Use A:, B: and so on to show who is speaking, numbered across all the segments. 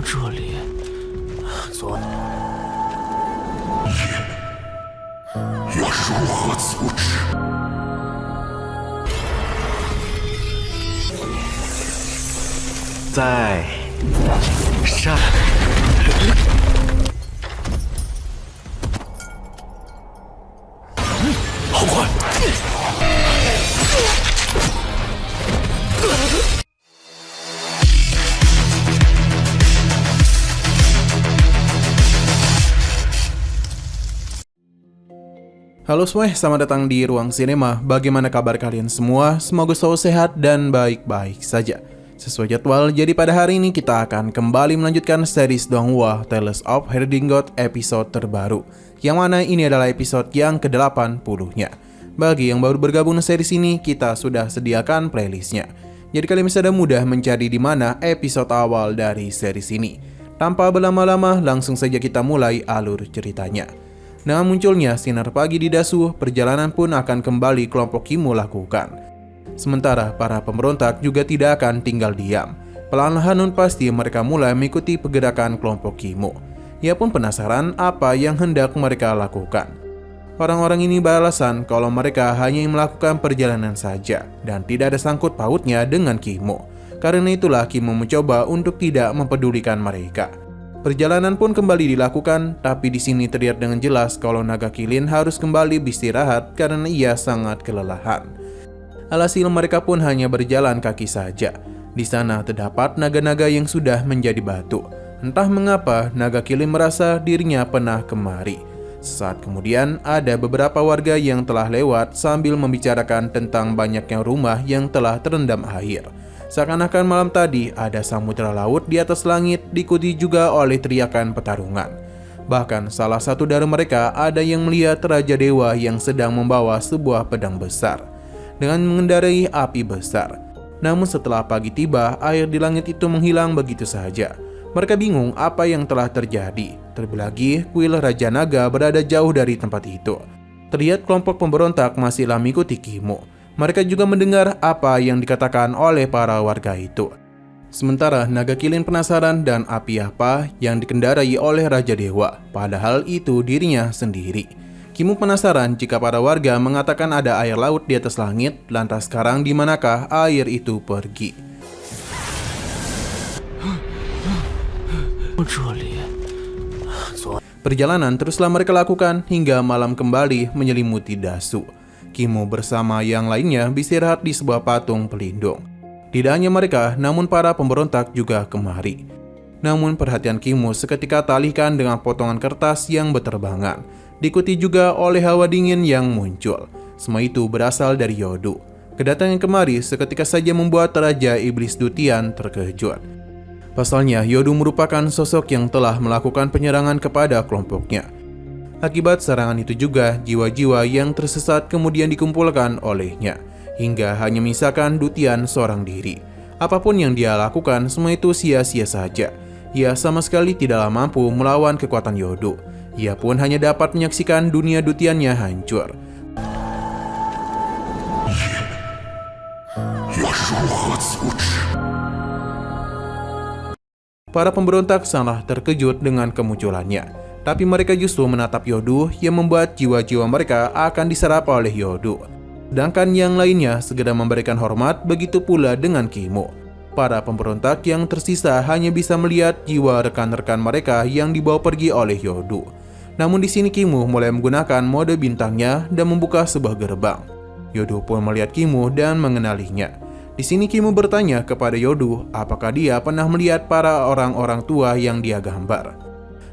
A: 这里，昨
B: 要如何阻止？
A: 在上。好快！Halo
C: semuanya, selamat datang di Ruang Sinema. Bagaimana kabar kalian semua? Semoga selalu sehat dan baik-baik saja. Sesuai jadwal, jadi pada hari ini kita akan kembali melanjutkan series Donghua Tales of Herdingot episode terbaru, yang mana ini adalah episode yang ke-80-nya. Bagi yang baru bergabung di series ini, kita sudah sediakan playlistnya. Jadi kalian bisa mudah mencari di mana episode awal dari series ini. Tanpa berlama-lama, langsung saja kita mulai alur ceritanya. Dengan munculnya sinar pagi di Dasu, perjalanan pun akan kembali kelompok Kimo lakukan. Sementara para pemberontak juga tidak akan tinggal diam. Perlahan-lahan nun pasti mereka mulai mengikuti pergerakan kelompok Kimo. Ia pun penasaran apa yang hendak mereka lakukan. Orang-orang ini beralasan kalau mereka hanya melakukan perjalanan saja dan tidak ada sangkut pautnya dengan Kimo. Karena itulah Kimo mencoba untuk tidak mempedulikan mereka. Perjalanan pun kembali dilakukan, tapi di sini terlihat dengan jelas kalau naga kilin harus kembali beristirahat karena ia sangat kelelahan. Alhasil mereka pun hanya berjalan kaki saja. Di sana terdapat naga-naga yang sudah menjadi batu. Entah mengapa naga kilin merasa dirinya pernah kemari. Sesaat kemudian ada beberapa warga yang telah lewat sambil membicarakan tentang banyaknya rumah yang telah terendam air. Seakan-akan malam tadi ada samudera laut di atas langit, diikuti juga oleh teriakan pertarungan. Bahkan salah satu dari mereka ada yang melihat Raja Dewa yang sedang membawa sebuah pedang besar dengan mengendarai api besar. Namun setelah pagi tiba, air di langit itu menghilang begitu saja. Mereka bingung apa yang telah terjadi. Terlebih lagi, kuil Raja Naga berada jauh dari tempat itu. Terlihat kelompok pemberontak masihlah mengikuti Kimo. Mereka juga mendengar apa yang dikatakan oleh para warga itu. Sementara naga kilin penasaran dan api apa yang dikendarai oleh Raja Dewa, padahal itu dirinya sendiri. Kimo penasaran jika para warga mengatakan ada air laut di atas langit, lantas sekarang di manakah air itu pergi? Perjalanan teruslah mereka lakukan hingga malam kembali menyelimuti Dasu. Kimo bersama yang lainnya beristirahat di sebuah patung pelindung. Tidak hanya mereka, namun para pemberontak juga kemari. Namun perhatian Kimo seketika teralihkan dengan potongan kertas yang berterbangan. Diikuti juga oleh hawa dingin yang muncul. Semua itu berasal dari Yodu. Kedatangan kemari seketika saja membuat Raja Iblis Dutian terkejut. Pasalnya, Yodu merupakan sosok yang telah melakukan penyerangan kepada kelompoknya. Akibat serangan itu juga, jiwa-jiwa yang tersesat kemudian dikumpulkan olehnya, hingga hanya menyisakan Dutian seorang diri. Apapun yang dia lakukan, semua itu sia-sia saja. Ia sama sekali tidaklah mampu melawan kekuatan Yodu. Ia pun hanya dapat menyaksikan dunia Dutiannya hancur. Para pemberontak sangat terkejut dengan kemunculannya. Tapi mereka justru menatap Yodu yang membuat jiwa-jiwa mereka akan diserap oleh Yodu. Sedangkan yang lainnya segera memberikan hormat, begitu pula dengan Kimo. Para pemberontak yang tersisa hanya bisa melihat jiwa rekan-rekan mereka yang dibawa pergi oleh Yodu. Namun di sini Kimo mulai menggunakan mode bintangnya dan membuka sebuah gerbang. Yodu pun melihat Kimo dan mengenalinya. Di sini Kimo bertanya kepada Yodu apakah dia pernah melihat para orang-orang tua yang dia gambar.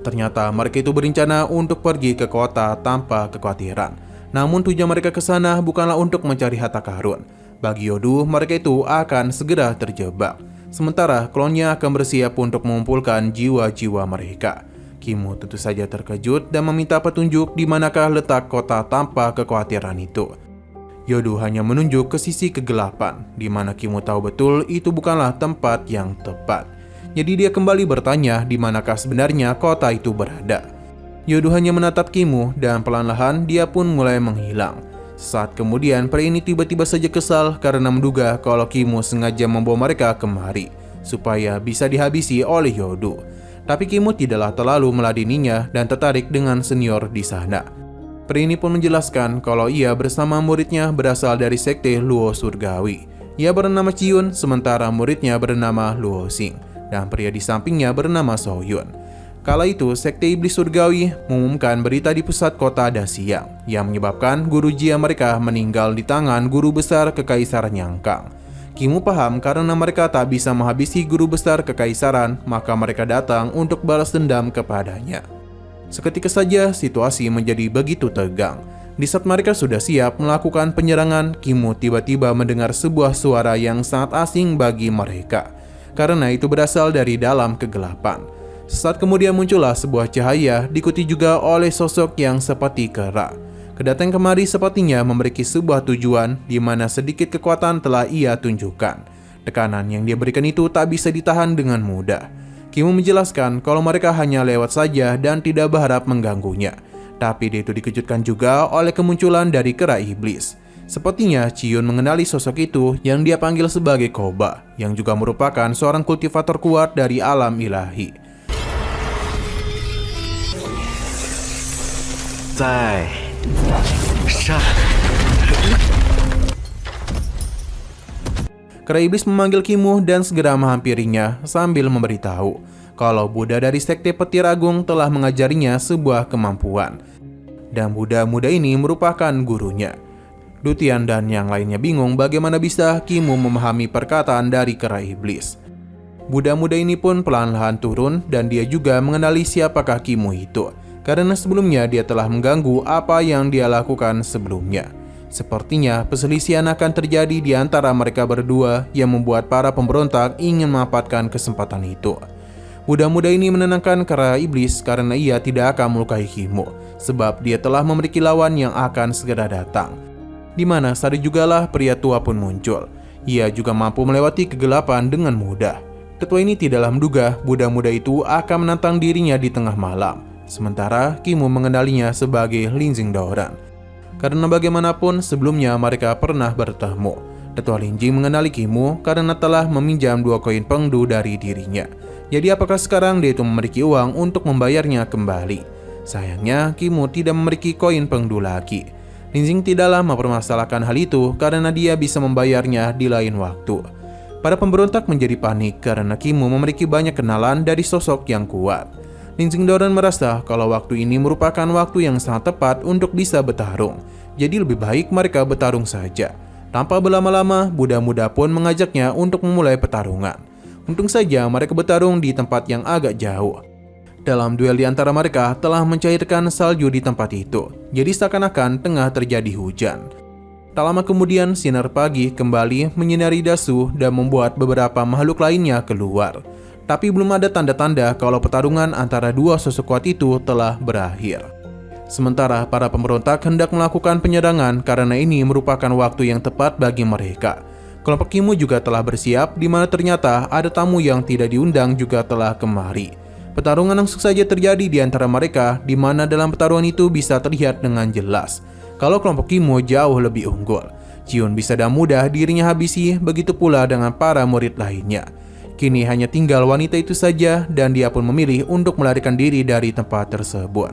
C: Ternyata mereka itu berencana untuk pergi ke kota tanpa kekhawatiran. Namun tujuan mereka ke sana bukanlah untuk mencari harta karun. Bagi Yodu, mereka itu akan segera terjebak. Sementara klonnya akan bersiap untuk mengumpulkan jiwa-jiwa mereka. Kimo tentu saja terkejut dan meminta petunjuk di manakah letak kota tanpa kekhawatiran itu. Yodu hanya menunjuk ke sisi kegelapan, di mana Kimo tahu betul itu bukanlah tempat yang tepat. Jadi dia kembali bertanya di manakah sebenarnya kota itu berada. Yodu hanya menatap Kimo dan perlahan-lahan dia pun mulai menghilang. Saat kemudian pria ini tiba-tiba saja kesal karena menduga kalau Kimo sengaja membawa mereka kemari. supaya bisa dihabisi oleh Yodu. Tapi Kimu tidaklah terlalu meladeninya dan tertarik dengan senior di sana. Pria ini pun menjelaskan kalau ia bersama muridnya berasal dari sekte Luo Surgawi. Ia bernama Chiun, sementara muridnya bernama Luo Xing, dan pria di sampingnya bernama Soyun. Kala itu, sekte iblis surgawi mengumumkan berita di pusat kota Daxiang yang menyebabkan guru Jia mereka meninggal di tangan guru besar Kekaisaran Yang Kang. Kimu paham karena mereka tak bisa menghabisi guru besar Kekaisaran, maka mereka datang untuk balas dendam kepadanya. Seketika saja situasi menjadi begitu tegang. Di saat mereka sudah siap melakukan penyerangan, Kimu tiba-tiba mendengar sebuah suara yang sangat asing bagi mereka. Karena itu berasal dari dalam kegelapan. Sesaat kemudian muncullah sebuah cahaya, diikuti juga oleh sosok yang seperti kera. Kedatangan kemari sepertinya memiliki sebuah tujuan, di mana sedikit kekuatan telah ia tunjukkan. Tekanan yang dia berikan itu tak bisa ditahan dengan mudah. Kimu menjelaskan kalau mereka hanya lewat saja dan tidak berharap mengganggunya. Tapi dia itu dikejutkan juga oleh kemunculan dari kera iblis. Sepertinya Chiun mengenali sosok itu yang dia panggil sebagai Koba, yang juga merupakan seorang kultivator kuat dari alam ilahi. Kera iblis memanggil Kimu dan segera menghampirinya sambil memberitahu kalau Buddha dari sekte petir agung telah mengajarinya sebuah kemampuan. Dan Buddha muda ini merupakan gurunya. Dutian dan yang lainnya bingung bagaimana bisa Kimu memahami perkataan dari kera iblis. Buddha muda ini pun perlahan-lahan turun dan dia juga mengenali siapakah Kimu itu. Karena sebelumnya dia telah mengganggu apa yang dia lakukan sebelumnya. Sepertinya perselisihan akan terjadi di antara mereka berdua yang membuat para pemberontak ingin memanfaatkan kesempatan itu. Muda-muda ini menenangkan kera iblis karena ia tidak akan melukai Kimu, sebab dia telah memiliki lawan yang akan segera datang. Di mana saat jugalah pria tua pun muncul. Ia juga mampu melewati kegelapan dengan mudah. Tetua ini tidaklah menduga muda-muda itu akan menantang dirinya di tengah malam. Sementara Kimu mengenalinya sebagai Lin Jing Daoran. Karena bagaimanapun sebelumnya mereka pernah bertemu. Tetua Lin Jing mengenali Kimu karena telah meminjam 2 koin pengdu dari dirinya. Jadi apakah sekarang dia itu memiliki uang untuk membayarnya kembali? Sayangnya Kimu tidak memiliki koin pengdu lagi. Lin Jing tidaklah mempermasalahkan hal itu karena dia bisa membayarnya di lain waktu. Para pemberontak menjadi panik karena Kimu memiliki banyak kenalan dari sosok yang kuat. Lin Jing Daoran merasa kalau waktu ini merupakan waktu yang sangat tepat untuk bisa bertarung. Jadi lebih baik mereka bertarung saja. Tanpa berlama-lama, Buddha muda pun mengajaknya untuk memulai pertarungan. Untung saja mereka bertarung di tempat yang agak jauh. Dalam duel di antara mereka telah mencairkan salju di tempat itu. Jadi seakan-akan tengah terjadi hujan. Tak lama kemudian sinar pagi kembali menyinari Dasu dan membuat beberapa makhluk lainnya keluar. Tapi belum ada tanda-tanda kalau pertarungan antara dua sosok kuat itu telah berakhir. Sementara para pemberontak hendak melakukan penyerangan karena ini merupakan waktu yang tepat bagi mereka. Kelompok Kimu juga telah bersiap di mana ternyata ada tamu yang tidak diundang juga telah kemari. Pertarungan langsung saja terjadi di antara mereka di mana dalam pertarungan itu bisa terlihat dengan jelas kalau kelompok Kimu jauh lebih unggul. Chiun bisa dengan mudah dirinya habisi, begitu pula dengan para murid lainnya. Kini hanya tinggal wanita itu saja dan dia pun memilih untuk melarikan diri dari tempat tersebut.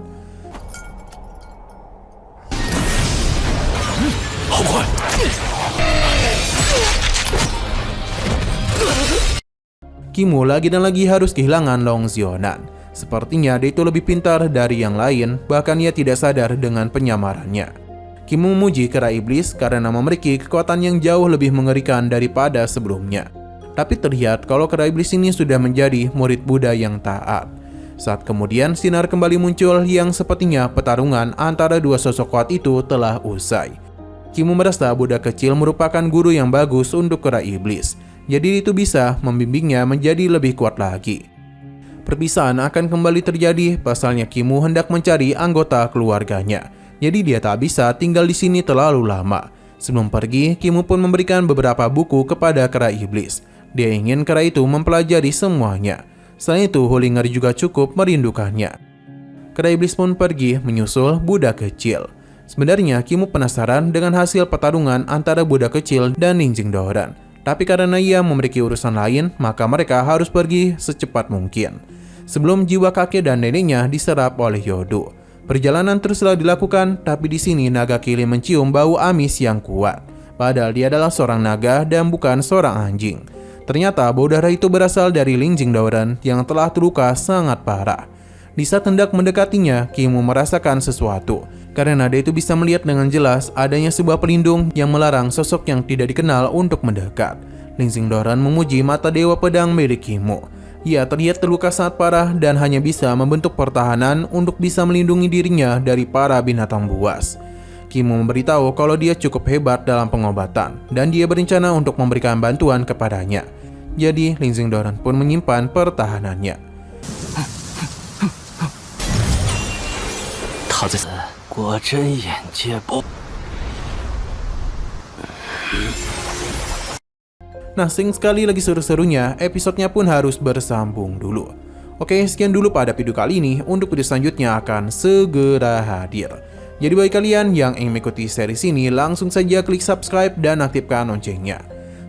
C: Kimu lagi dan lagi harus kehilangan Long Zionan. Sepertinya dia itu lebih pintar dari yang lain, bahkan ia tidak sadar dengan penyamarannya. Kimu memuji kera iblis karena memiliki kekuatan yang jauh lebih mengerikan daripada sebelumnya. Tapi terlihat kalau kera iblis ini sudah menjadi murid Buddha yang taat. Saat kemudian sinar kembali muncul yang sepertinya pertarungan antara dua sosok kuat itu telah usai. Kimu merasa Buddha kecil merupakan guru yang bagus untuk kera iblis. Jadi itu bisa membimbingnya menjadi lebih kuat lagi. Perpisahan akan kembali terjadi pasalnya Kimu hendak mencari anggota keluarganya. Jadi dia tak bisa tinggal di sini terlalu lama. Sebelum pergi, Kimu pun memberikan beberapa buku kepada kera iblis. Dia ingin kera itu mempelajari semuanya. Selain itu, Hulinger juga cukup merindukannya. Kera iblis pun pergi menyusul Buddha kecil. Sebenarnya Kimu penasaran dengan hasil pertarungan antara Buddha kecil dan Lin Jing Daoran. Tapi karena ia memiliki urusan lain, maka mereka harus pergi secepat mungkin. Sebelum jiwa kakek dan neneknya diserap oleh Yodo. Perjalanan teruslah dilakukan, tapi di sini naga Kili mencium bau amis yang kuat. Padahal dia adalah seorang naga dan bukan seorang anjing. Ternyata bau darah itu berasal dari Ling Jingdaoren yang telah terluka sangat parah. Di saat hendak mendekatinya, Kimo merasakan sesuatu. Karena dia itu bisa melihat dengan jelas adanya sebuah pelindung yang melarang sosok yang tidak dikenal untuk mendekat. Ling Jingdaoren memuji mata dewa pedang milik Kimo. Ia terlihat terluka sangat parah dan hanya bisa membentuk pertahanan untuk bisa melindungi dirinya dari para binatang buas. Kimo memberitahu kalau dia cukup hebat dalam pengobatan dan dia berencana untuk memberikan bantuan kepadanya. Jadi Ling Jingdaoren pun menyimpan pertahanannya. Nah, sing sekali lagi seru-serunya, episodenya pun harus bersambung dulu. Oke, sekian dulu pada video kali ini. Untuk video selanjutnya akan segera hadir. Jadi bagi kalian yang ingin mengikuti series ini, langsung saja klik subscribe dan aktifkan loncengnya.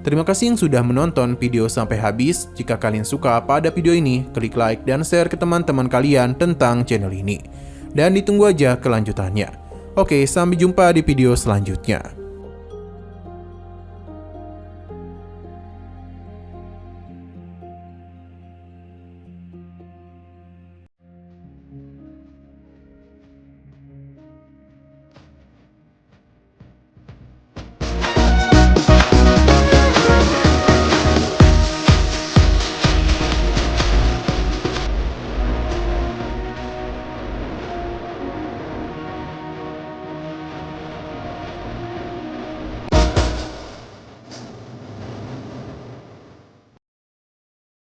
C: Terima kasih yang sudah menonton video sampai habis. Jika kalian suka pada video ini, klik like dan share ke teman-teman kalian tentang channel ini. Dan ditunggu aja kelanjutannya. Oke, sampai jumpa di video selanjutnya.